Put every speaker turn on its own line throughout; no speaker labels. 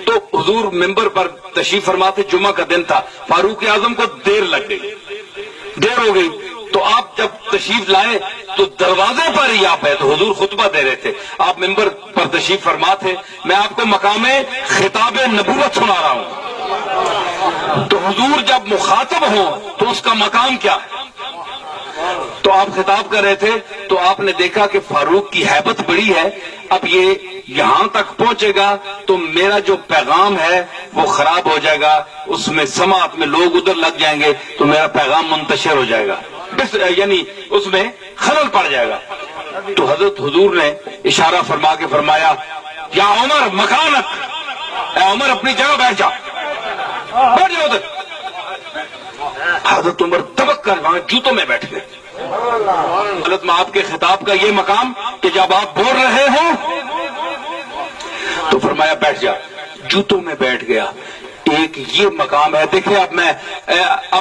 تو حضور ممبر پر تشریف فرما تھے، جمعہ کا دن تھا، فاروق اعظم کو دیر لگ گئی، دیر ہو گئی، تو آپ جب تشریف لائے تو دروازے پر ہی آپ ہے، تو حضور خطبہ دے رہے تھے، آپ ممبر پر تشریف فرما تھے، میں آپ کو مقام خطاب نبوت سنا رہا ہوں، تو حضور جب مخاطب ہوں تو اس کا مقام کیا ہے؟ تو آپ خطاب کر رہے تھے، تو آپ نے دیکھا کہ فاروق کی ہیبت بڑی ہے، اب یہ یہاں تک پہنچے گا تو میرا جو پیغام ہے وہ خراب ہو جائے گا، اس میں سماعت میں لوگ ادھر لگ جائیں گے تو میرا پیغام منتشر ہو جائے گا، یعنی اس میں خلل پڑ جائے گا۔ تو حضرت حضور نے اشارہ فرما کے فرمایا، یا عمر مکانک، اے عمر اپنی جگہ بیٹھ جا، بیٹھ جاؤ ادھر۔ حضرت عمر دبک کر وہاں جوتوں میں بیٹھ گئے۔ حضرت میں آپ کے خطاب کا یہ مقام کہ جب آپ بول رہے ہو تو فرمایا بیٹھ جا، جوتوں میں بیٹھ گیا۔ ایک یہ مقام ہے، دیکھیں اب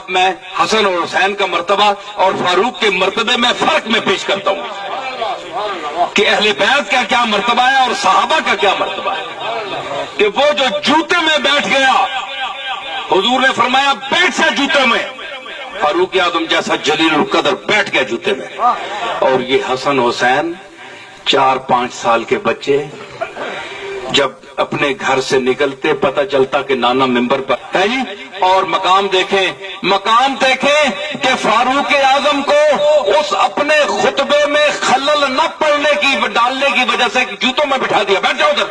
میں حسن اور حسین کا مرتبہ اور فاروق کے مرتبے میں فرق میں پیش کرتا ہوں کہ اہل بیت کا کیا مرتبہ ہے اور صحابہ کا کیا مرتبہ ہے، کہ وہ جو جوتے میں بیٹھ گیا، حضور نے فرمایا بیٹھ جا جوتے میں، فاروق اعظم جیسا جلیل القدر بیٹھ گیا جوتے میں، اور یہ حسن حسین 4-5 سال کے بچے جب اپنے گھر سے نکلتے پتہ چلتا کہ نانا ممبر پر ہے جی، اور مقام دیکھیں کہ فاروق اعظم کو اس اپنے خطبے میں خلل نہ ڈالنے کی وجہ سے جوتوں میں بٹھا دیا، بیٹھ جاؤ ادھر،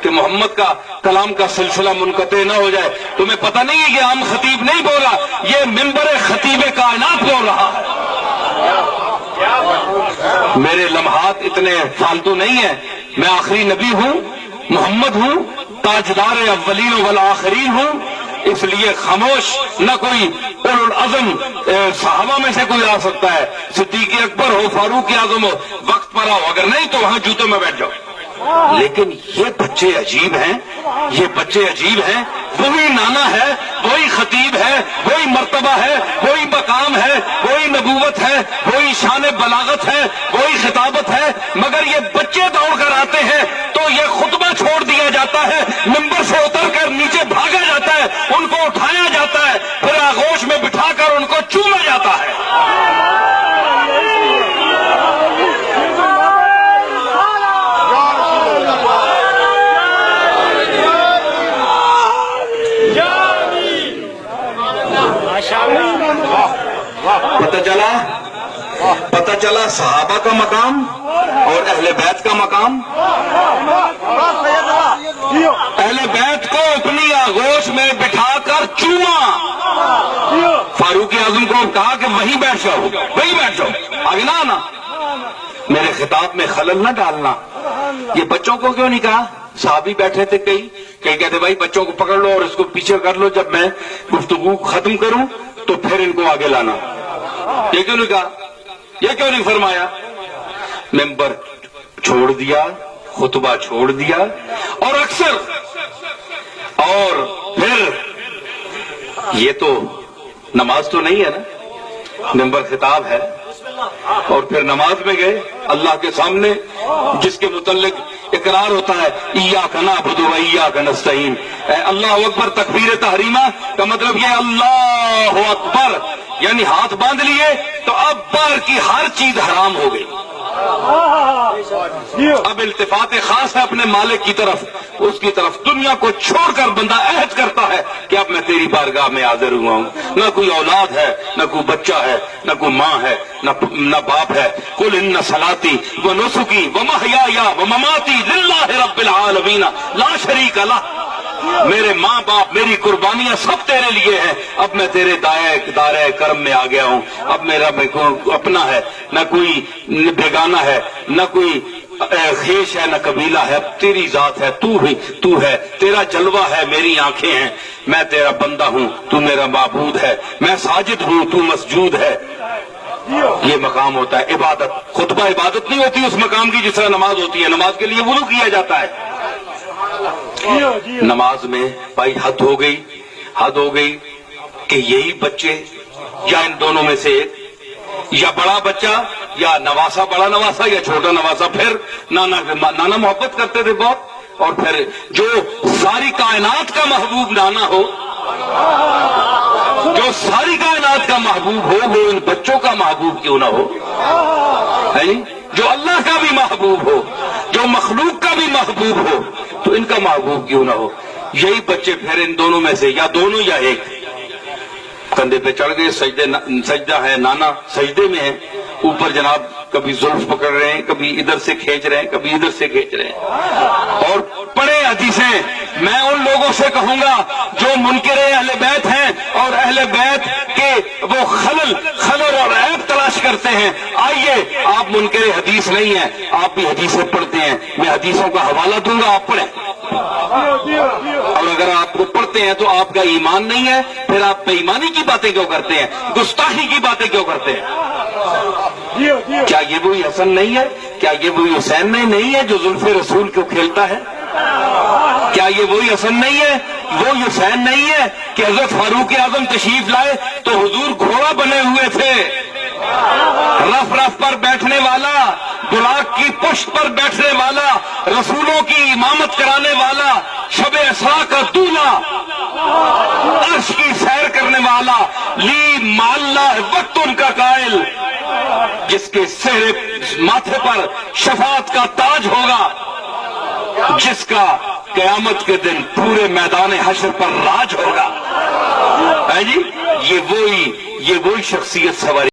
کہ محمد کا کلام کا سلسلہ منقطع نہ ہو جائے۔ تمہیں پتہ نہیں ہے کہ عام خطیب نہیں بول رہا، یہ ممبر خطیب کائنات بول رہا ہے۔ میرے لمحات اتنے فالتو نہیں ہیں، میں آخری نبی ہوں، محمد ہوں، تاجدار اولین والآخرین ہوں، اس لیے خاموش، نہ کوئی اولو العزم صحابہ میں سے کوئی آ سکتا ہے، صدیق اکبر ہو، فاروق اعظم ہو، وقت پر آؤ، اگر نہیں تو وہاں جوتوں میں بیٹھ جاؤ۔ لیکن یہ بچے عجیب ہیں، وہی نانا ہے، وہی خطیب ہے، وہی مرتبہ ہے، وہی مقام ہے، وہی نبوت ہے، وہی شان بلاغت ہے، وہی خطابت ہے، مگر یہ بچے دوڑ کر آتے ہیں تو یہ خطبہ چھوڑ دیا جاتا ہے، ممبر سے اتر کر نیچے بھاگا جاتا ہے، ان کو اٹھایا جاتا ہے، پھر آغوش میں بٹھا کر ان کو چوما جاتا ہے۔ پتہ چلا صحابہ کا مقام اور اہل بیت کا مقام۔ اہل بیت کو اپنی آغوش میں بٹھا کر چوما، فاروق اعظم کو کہا کہ وہیں بیٹھ جاؤ، آگے نہ آنا، میرے خطاب میں خلل نہ ڈالنا۔ یہ بچوں کو کیوں نہیں کہا؟ صحابی بیٹھے تھے، کئی کہتے بھائی بچوں کو پکڑ لو اور اس کو پیچھے کر لو، جب میں گفتگو ختم کروں تو پھر ان کو آگے لانا۔ یہ کیوں نہیں کہا؟ یہ کیوں نہیں فرمایا؟ ممبر چھوڑ دیا، خطبہ چھوڑ دیا، اور اکثر اور پھر یہ تو نماز تو نہیں ہے نا، ممبر خطاب ہے، اور پھر نماز میں گئے اللہ کے سامنے، جس کے متعلق اقرار ہوتا ہے ایاک نعبد و ایاک نستعین، اللہ اکبر تکبیر تحریمہ کا مطلب یہ اللہ اکبر، یعنی ہاتھ باندھ لیے تو اب بار کی ہر چیز حرام ہو گئی، اب التفات خاص ہے اپنے مالک کی طرف، اس کی طرف، دنیا کو چھوڑ کر بندہ عہد کرتا ہے کہ اب میں تیری بارگاہ میں حاضر ہوا ہوں، نہ کوئی اولاد ہے، نہ کوئی بچہ ہے، نہ کوئی ماں ہے، نہ باپ ہے، قل ان صلاتی و نسکی و محیایا و مماتی للہ رب العالمین لا شریک لہ، میرے ماں باپ، میری قربانیاں سب تیرے لیے ہیں، اب میں تیرے دائرہ کرم میں آ گیا ہوں، اب میرا اپنا ہے، نہ کوئی بیگانہ ہے، نہ کوئی خیش ہے، نہ قبیلہ ہے، تیری ذات ہے، تو ہے، تیرا جلوہ ہے، میری آنکھیں ہیں، میں تیرا بندہ ہوں، تو میرا معبود ہے، میں ساجد ہوں، تو مسجود ہے۔ یہ مقام ہوتا ہے عبادت۔ خطبہ عبادت نہیں ہوتی اس مقام کی جس طرح نماز ہوتی ہے، نماز کے لیے وضو کیا جاتا ہے، نماز میں بھائی حد ہو گئی کہ یہی بچے یا ان دونوں میں سے ایک، یا بڑا بچہ یا نواسا، بڑا نواسا یا چھوٹا نواسا، پھر نانا محبت کرتے تھے بہت، اور پھر جو ساری کائنات کا محبوب نانا ہو، جو ساری کائنات کا محبوب ہو، وہ ان بچوں کا محبوب کیوں نہ ہو؟ ہے جی؟ جو اللہ کا بھی محبوب ہو، جو مخلوق کا بھی محبوب ہو، تو ان کا محبوب کیوں نہ ہو؟ یہی بچے پھر ان دونوں میں سے یا دونوں یا ایک کندھے پہ چڑھ گئے، سجدہ ہے، نانا سجدے میں ہے، اوپر جناب کبھی زلف پکڑ رہے ہیں، کبھی ادھر سے کھینچ رہے ہیں، کبھی ادھر سے کھینچ رہے ہیں، اور پڑھے حدیثیں۔ میں ان لوگوں سے کہوں گا جو منکر اہل بیت ہیں اور اہل بیت کے وہ خلل اور عیب تلاش کرتے ہیں، آئیے، آپ منکر حدیث نہیں ہیں، آپ بھی حدیثیں پڑھتے ہیں، میں حدیثوں کا حوالہ دوں گا، آپ پڑھیں، اور اگر آپ کو پڑھتے ہیں تو آپ کا ایمان نہیں ہے، پھر آپ بے ایمانی کی باتیں کیوں کرتے ہیں، گستاخی کی باتیں کیوں کرتے ہیں؟ کیا یہ وہی حسن نہیں ہے؟ کیا یہ وہی حسین نہیں ہے جو زلف رسول کو کھیلتا ہے؟ کیا یہ وہی حسن نہیں ہے، وہ حسین نہیں ہے کہ حضرت فاروق اعظم تشریف لائے تو حضور گھوڑا بنے ہوئے تھے، رف پر بیٹھنے والا، بلاک کی پشت پر بیٹھنے والا، رسولوں کی امامت کرانے والا، شب اسراء کا دولہا، عرش کی سیر کرنے والا، لی معلّہ وقت ان کا قائل، جس کے سہرے ماتھے پر شفاعت کا تاج ہوگا، جس کا قیامت کے دن پورے میدان حشر پر راج ہوگا۔ ہے جی، یہ وہی شخصیت سواری